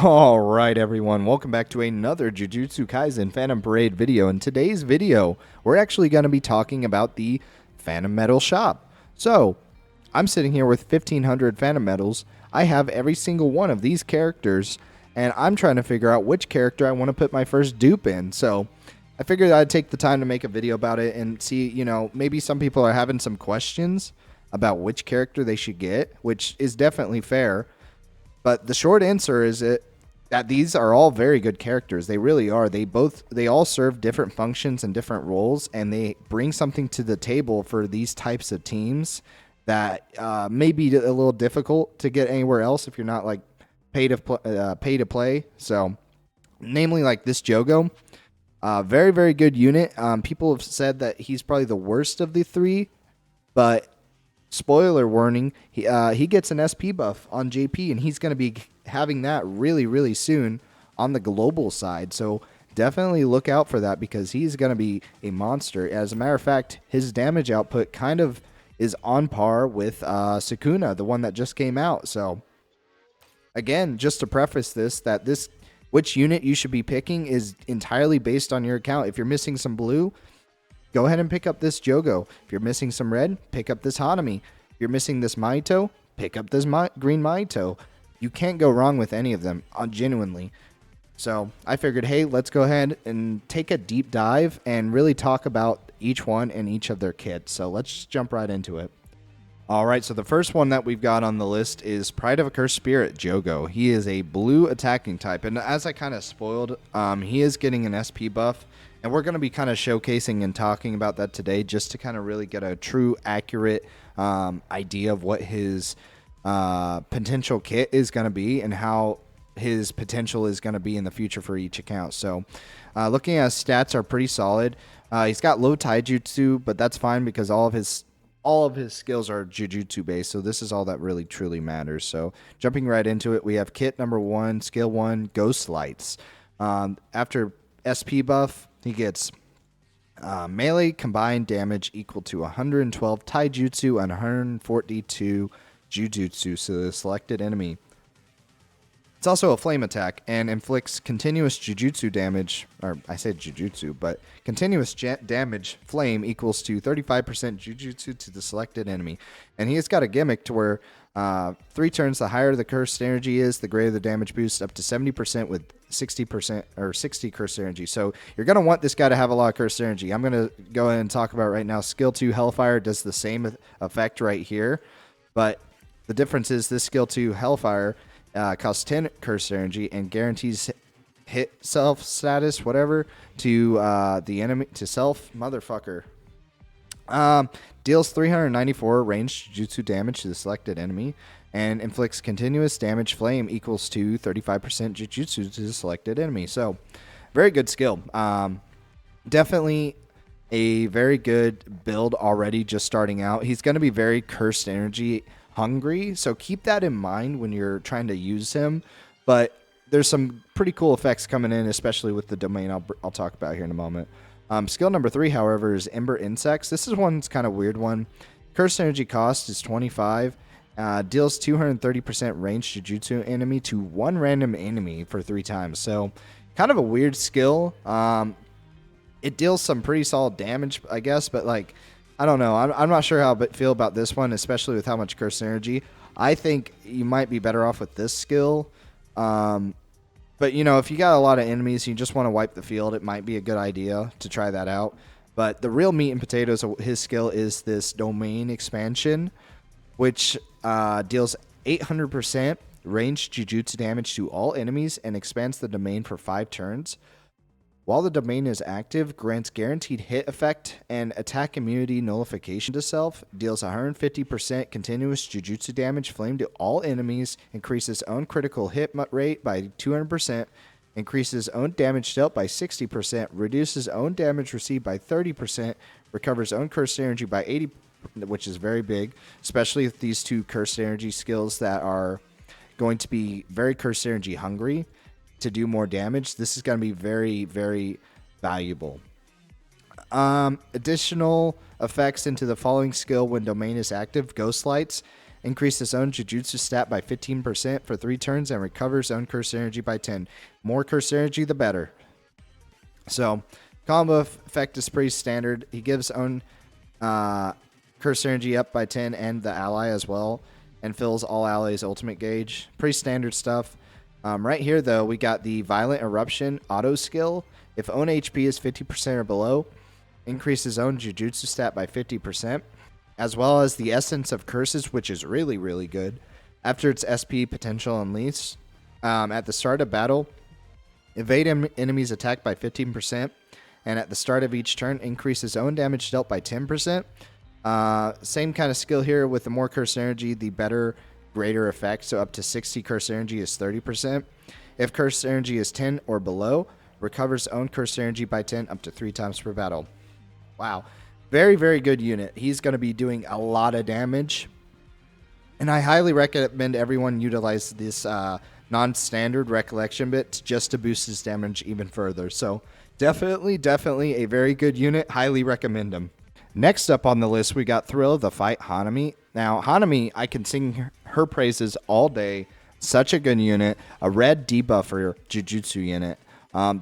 All right, everyone. Welcome back to another Jujutsu Kaisen Phantom Parade video. In today's video, we're actually going to be talking about the Phantom Metal Shop. So, I'm sitting here with 1,500 Phantom Metals. I have every single one of these characters, and I'm trying to figure out which character I want to put my first dupe in. So, I figured I'd take the time to make a video about it and see, maybe some people are having some questions about which character they should get, which is definitely fair. But the short answer is that these are all very good characters. They really are. They all serve different functions and different roles, and they bring something to the table for these types of teams that may be a little difficult to get anywhere else if you're not like pay to play. So, namely like this Jogo, very very good unit. People have said that he's probably the worst of the three, but spoiler warning, he gets an SP buff on JP, and he's going to be having that really, really soon on the global side. So definitely look out for that because he's going to be a monster. As a matter of fact, his damage output kind of is on par with Sukuna, the one that just came out. So again, just to preface this, which unit you should be picking is entirely based on your account. If you're missing some blue, go ahead and pick up this Jogo. If you're missing some red, pick up this Hanami. If you're missing this Mahito, pick up this green Mahito. You can't go wrong with any of them, genuinely. So I figured, hey, let's go ahead and take a deep dive and really talk about each one and each of their kits. So let's just jump right into it. All right, so the first one that we've got on the list is Pride of a Cursed Spirit, Jogo. He is a blue attacking type, and as I kind of spoiled, he is getting an SP buff. And we're going to be kind of showcasing and talking about that today just to kind of really get a true, accurate idea of what his potential kit is going to be and how his potential is going to be in the future for each account. So looking at his stats are pretty solid. He's got low taijutsu, but that's fine because all of his skills are Jujutsu based. So this is all that really truly matters. So jumping right into it, we have kit number 1, skill 1, Ghost Lights. After SP buff, he gets melee combined damage equal to 112 taijutsu and 142 jujutsu to the selected enemy. It's also a flame attack and inflicts continuous jujutsu damage, or I said jujutsu, but continuous damage flame equals to 35% jujutsu to the selected enemy. And he has got a gimmick to where 3 turns, the higher the cursed energy is, the greater the damage boost, up to 70% with 60% or 60 cursed energy. So you're going to want this guy to have a lot of cursed energy. I'm going to go ahead and talk about right now. Skill 2 Hellfire does the same effect right here, but the difference is this skill 2 Hellfire costs 10 cursed energy and guarantees hit self status, whatever, to the enemy, to self motherfucker. Deals 394 ranged jutsu damage to the selected enemy and inflicts continuous damage flame equals to 35% jujutsu to the selected enemy. So, very good skill. Definitely a very good build already just starting out. He's going to be very cursed energy hungry, so keep that in mind when you're trying to use him. But there's some pretty cool effects coming in, especially with the domain I'll talk about here in a moment. Skill number 3, however, is Ember Insects. This is one's kind of weird one. Cursed energy cost is 25. Deals 230% ranged Jujutsu enemy to one random enemy for 3 times. So kind of a weird skill. It deals some pretty solid damage, I guess, but like, I don't know. I'm not sure how I feel about this one, especially with how much cursed energy. I think you might be better off with this skill. But, if you got a lot of enemies and you just want to wipe the field, it might be a good idea to try that out. But the real meat and potatoes of his skill is this domain expansion, which deals 800% ranged Jujutsu damage to all enemies and expands the domain for 5 turns. While the domain is active, grants guaranteed hit effect and attack immunity nullification to self, deals 150% continuous Jujutsu damage flame to all enemies, increases own critical hit rate by 200%, increases own damage dealt by 60%, reduces own damage received by 30%, recovers own cursed energy by 80%, which is very big, especially with these 2 cursed energy skills that are going to be very cursed energy hungry to do more damage. This is going to be very, very valuable. Additional effects into the following skill when domain is active: Ghost Lights. increases own Jujutsu stat by 15% for 3 turns, and recovers own curse energy by 10. More curse energy, the better. So, combo effect is pretty standard. He gives own curse energy up by 10 and the ally as well, and fills all allies' ultimate gauge. Pretty standard stuff. Right here, though, we got the Violent Eruption auto skill. If own HP is 50% or below, increases own Jujutsu stat by 50%, as well as the Essence of Curses, which is really, really good. After its SP potential unleashed, at the start of battle, evade enemies attack by 15%, and at the start of each turn, increases own damage dealt by 10%. Same kind of skill here with the more curse energy, the better, greater effect. So up to 60 curse energy is 30%. If curse energy is 10 or below, recovers own curse energy by 10 up to 3 times per battle. Wow. Very, very good unit. He's going to be doing a lot of damage. And I highly recommend everyone utilize this non-standard recollection bit just to boost his damage even further. So definitely a very good unit. Highly recommend him. Next up on the list, we got Thrill of the Fight Hanami. Now, Hanami, I can sing her praises all day. Such a good unit. A red debuffer Jujutsu unit.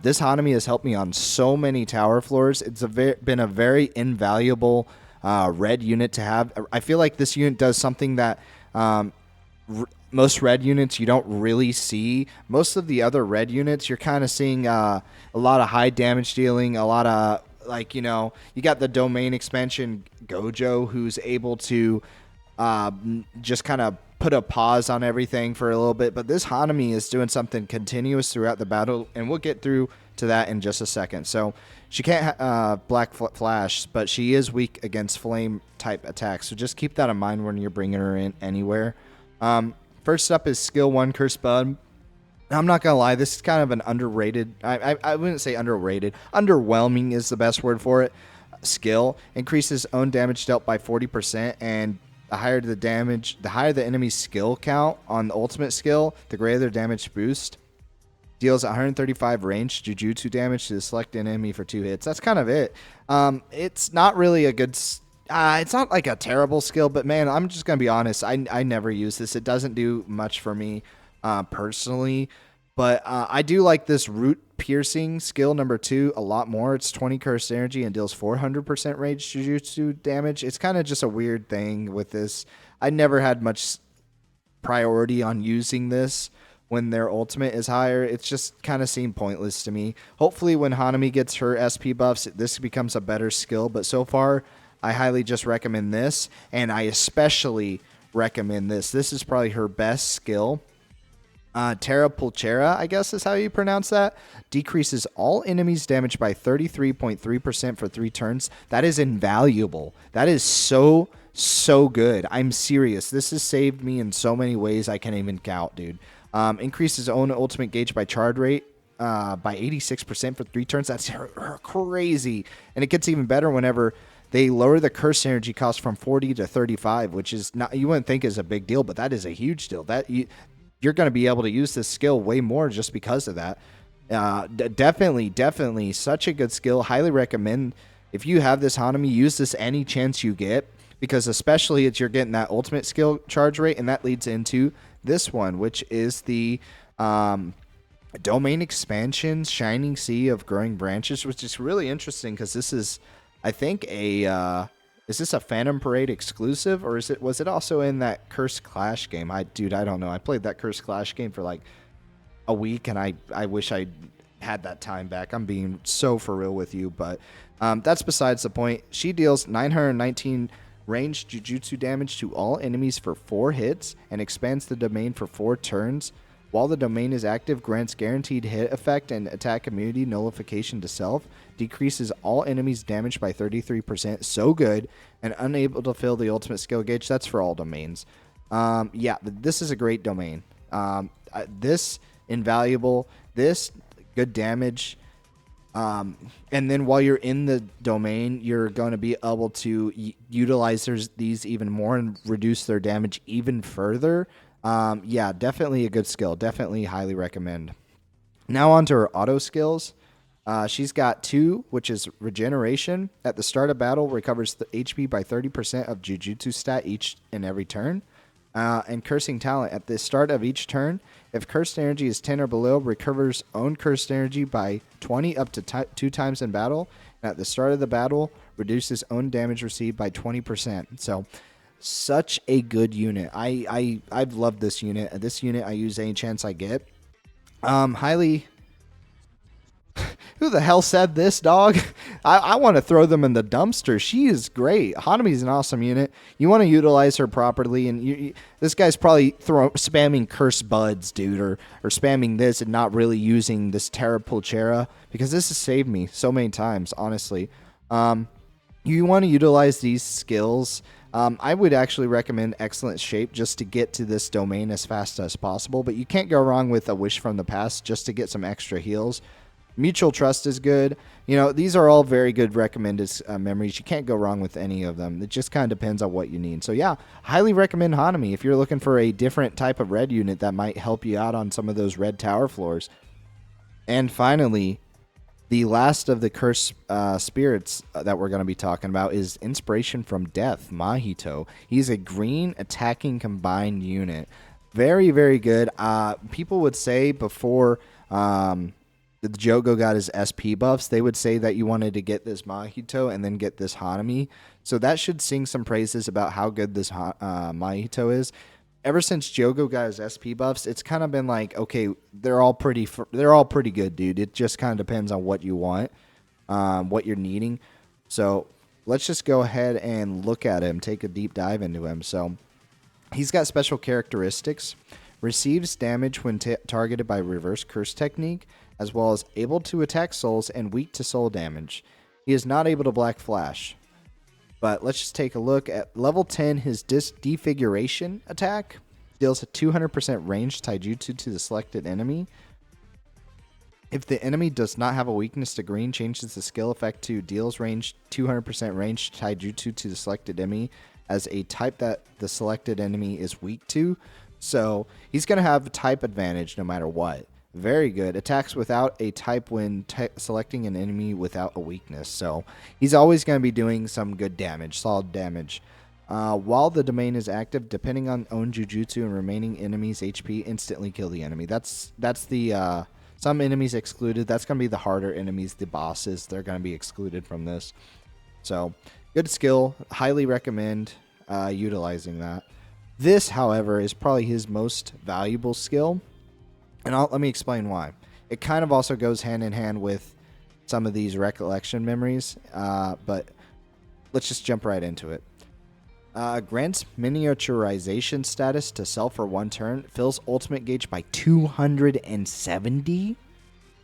This Hanami has helped me on so many tower floors. It's been a very invaluable red unit to have. I feel like this unit does something that most red units you don't really see. Most of the other red units, you're kind of seeing a lot of high damage dealing, a lot of, like, you know, you got the domain expansion Gojo, who's able to just kind of put a pause on everything for a little bit. But this Hanami is doing something continuous throughout the battle, and we'll get through to that in just a second. So she can't Black Flash, but she is weak against flame type attacks. So just keep that in mind when you're bringing her in anywhere. First up is skill 1 Curse Bud. I'm not going to lie, this is kind of an underrated, I wouldn't say underrated, underwhelming is the best word for it, skill. Increases own damage dealt by 40%, and the higher the damage, the higher the enemy's skill count on the ultimate skill, the greater their damage boost. Deals 135 range Jujutsu damage to the selected enemy for 2 hits. That's kind of it. It's not really a good... it's not like a terrible skill, but man, I'm just going to be honest. I never use this. It doesn't do much for me personally. But I do like this Root Piercing skill number 2 a lot more. It's 20 curse energy and deals 400% range Jujutsu damage. It's kind of just a weird thing with this. I never had much priority on using this when their ultimate is higher. It's just kind of seemed pointless to me. Hopefully when Hanami gets her SP buffs, this becomes a better skill. But so far, I highly just recommend this, and I especially recommend this. This is probably her best skill. Terra Pulchera, I guess is how you pronounce that. Decreases all enemies' damage by 33.3% for 3 turns. That is invaluable. That is so good. I'm serious. This has saved me in so many ways I can't even count, dude. Increases own ultimate gauge by charge rate by 86% for 3 turns. That's crazy. And it gets even better whenever they lower the curse energy cost from 40 to 35, which is not, you wouldn't think is a big deal, but that is a huge deal. That you're going to be able to use this skill way more just because of that. Definitely such a good skill. Highly recommend, if you have this Hanami, use this any chance you get, because especially if you're getting that ultimate skill charge rate, and that leads into this one, which is the domain expansion Shining Sea of Growing Branches, which is really interesting because this is, I think, is this a Phantom Parade exclusive, or was it also in that Cursed Clash game? I don't know. I played that Cursed Clash game for like a week, and I wish I had that time back. I'm being so for real with you, but that's besides the point. She deals 919 ranged Jujutsu damage to all enemies for 4 hits, and expands the domain for 4 turns. While the domain is active, grants guaranteed hit effect and attack immunity nullification to self. Decreases all enemies' damage by 33%. So good. And unable to fill the ultimate skill gauge. That's for all domains. Yeah, this is a great domain. This, invaluable. This, good damage. And then while you're in the domain, you're going to be able to utilize these even more and reduce their damage even further. Yeah, definitely a good skill. Definitely highly recommend. Now on to her auto skills. She's got 2, which is Regeneration. At the start of battle, recovers the HP by 30% of Jujutsu stat each and every turn. And Cursing Talent. At the start of each turn, if cursed energy is 10 or below, recovers own cursed energy by 20 up to 2 times in battle. And at the start of the battle, reduces own damage received by 20%. So, such a good unit. I've loved this unit. This unit I use any chance I get. Highly. Who the hell said this, dog? I want to throw them in the dumpster. She is great. Hanami's an awesome unit. You want to utilize her properly, and this guy's probably spamming curse buds, dude, or spamming this and not really using this Terra Pulchera, because this has saved me so many times, honestly. You want to utilize these skills. I would actually recommend Excellent Shape just to get to this domain as fast as possible, but you can't go wrong with a Wish from the Past just to get some extra heals. Mutual Trust is good. These are all very good recommended memories. You can't go wrong with any of them. It just kind of depends on what you need. So yeah, highly recommend Hanami if you're looking for a different type of red unit that might help you out on some of those red tower floors. And finally, the last of the cursed spirits that we're going to be talking about is Inspiration from Death, Mahito. He's a green attacking combined unit. Very, very good. People would say before the Jogo got his SP buffs, they would say that you wanted to get this Mahito and then get this Hanami. So that should sing some praises about how good this Mahito is. Ever since Jogo got his SP buffs, it's kind of been like, okay, they're all pretty good, dude. It just kind of depends on what you want, what you're needing. So let's just go ahead and look at him, take a deep dive into him. So he's got special characteristics. Receives damage when targeted by reverse curse technique, as well as able to attack souls and weak to soul damage. He is not able to Black Flash. But let's just take a look at level 10. His Defiguration attack deals a 200% range taijutsu to the selected enemy. If the enemy does not have a weakness to green, changes the skill effect to deals range 200% range taijutsu to the selected enemy as a type that the selected enemy is weak to. So he's going to have type advantage no matter what. Very good. Attacks without a type when selecting an enemy without a weakness. So he's always going to be doing some good damage, solid damage. While the domain is active, depending on own Jujutsu and remaining enemies' HP, instantly kill the enemy. That's the some enemies excluded. That's going to be the harder enemies, the bosses. They're going to be excluded from this. So good skill. Highly recommend utilizing that. This, however, is probably his most valuable skill. And let me explain why. It kind of also goes hand in hand with some of these recollection memories, but let's just jump right into it. Grants miniaturization status to self for 1 turn. Fills ultimate gauge by 270.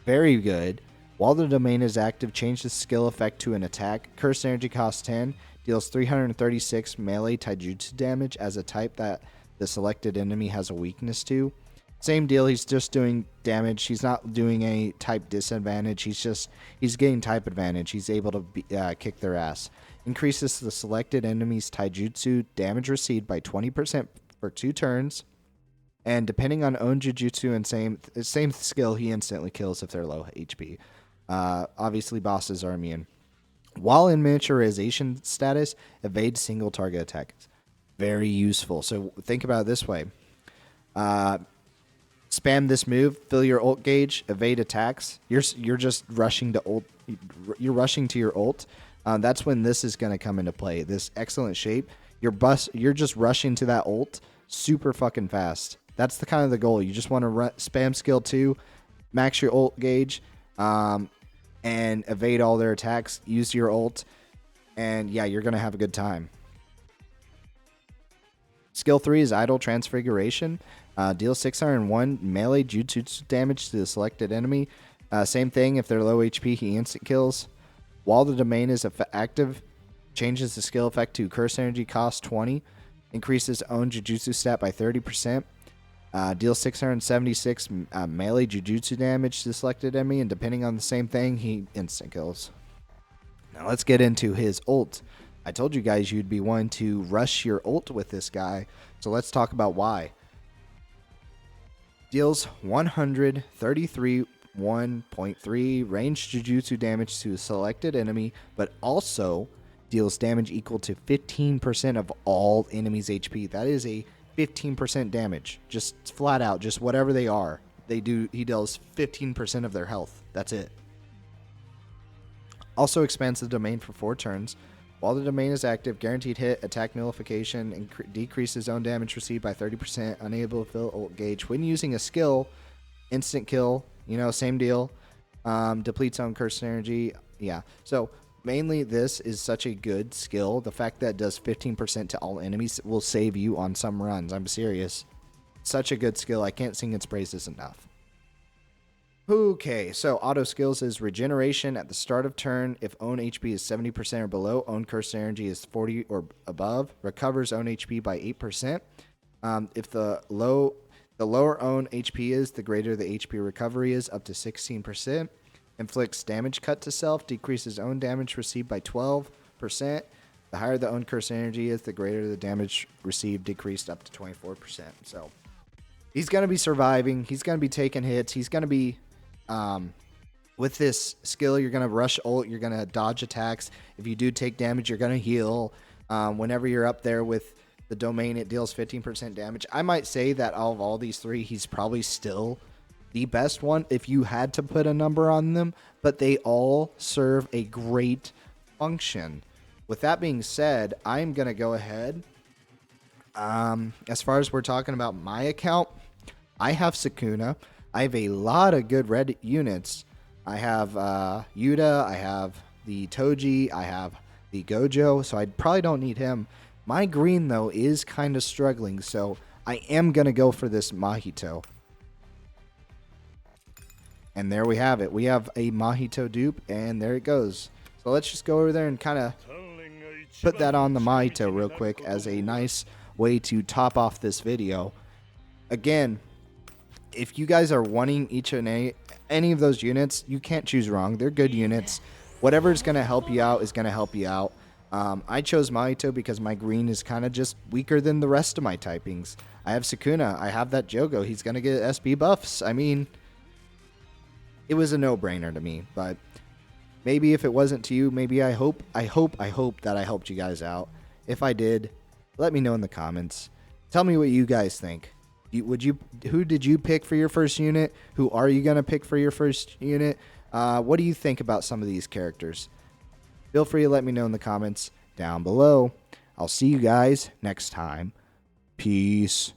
Very good. While the domain is active, change the skill effect to an attack. Curse energy costs 10. Deals 336 melee taijutsu damage as a type that the selected enemy has a weakness to. Same deal, he's just doing damage. He's not doing any type disadvantage. He's getting type advantage. He's able to kick their ass. Increases the selected enemy's taijutsu damage received by 20% for 2 turns. And depending on own Jujutsu and same skill, he instantly kills if they're low HP. Obviously, bosses are immune. While in miniaturization status, evade single target attacks. Very useful. So think about it this way. Spam this move, fill your ult gauge, evade attacks. You're just rushing to ult. You're rushing to your ult. That's when this is going to come into play. This excellent shape. You're just rushing to that ult super fucking fast. That's the kind of the goal. You just want to spam skill 2, max your ult gauge, and evade all their attacks. Use your ult, and yeah, you're going to have a good time. Skill 3 is Idle Transfiguration. Deals 601 melee jutsu damage to the selected enemy. Same thing, if they're low HP, he instant kills. While the domain is active, changes the skill effect to curse energy cost 20. Increases own Jujutsu stat by 30%. Deals 676 melee Jujutsu damage to the selected enemy, and depending on the same thing, he instant kills. Now let's get into his ult. I told you guys you'd be wanting to rush your ult with this guy, so let's talk about why. Deals 133 1.3 range Jujutsu damage to a selected enemy, but also deals damage equal to 15% of all enemies' HP. That is a 15% damage, just flat out, just whatever they are. He deals 15% of their health. That's it. Also expands the domain for 4 turns. While the domain is active, guaranteed hit, attack nullification, and decreases zone damage received by 30%, unable to fill ult gauge. When using a skill, instant kill, same deal. Depletes own curse energy. Yeah. So mainly this is such a good skill. The fact that it does 15% to all enemies will save you on some runs. I'm serious. Such a good skill. I can't sing its praises enough. Okay, so auto skills is regeneration at the start of turn. If own HP is 70% or below, own curse energy is 40 or above. Recovers own HP by 8%. If the lower own HP is, the greater the HP recovery is, up to 16%. Inflicts damage cut to self, decreases own damage received by 12%. The higher the own curse energy is, the greater the damage received, decreased up to 24%. So he's going to be surviving. He's going to be taking hits. He's going to be... with this skill, you're going to rush ult, you're going to dodge attacks. If you do take damage, you're going to heal. Whenever you're up there with the domain, it deals 15% damage. I might say that out of all these 3, he's probably still the best one if you had to put a number on them, but they all serve a great function. With that being said, I'm going to go ahead. As far as we're talking about my account, I have Sukuna. I have a lot of good red units. I have Yuta, I have the Toji, I have the Gojo, so I probably don't need him. My green, though, is kind of struggling, so I am going to go for this Mahito. And there we have it. We have a Mahito dupe, and there it goes. So let's just go over there and kind of put that on the Mahito real quick as a nice way to top off this video. Again, if you guys are wanting each and any of those units, you can't choose wrong. They're good units. Whatever is going to help you out is going to help you out. I chose Mahito because my green is kind of just weaker than the rest of my typings. I have Sukuna. I have that Jogo. He's going to get SB buffs. I mean, it was a no-brainer to me. But maybe if it wasn't to you, maybe I hope that I helped you guys out. If I did, let me know in the comments. Tell me what you guys think. Who did you pick for your first unit? Who are you going to pick for your first unit? What do you think about some of these characters? Feel free to let me know in the comments down below. I'll see you guys next time. Peace.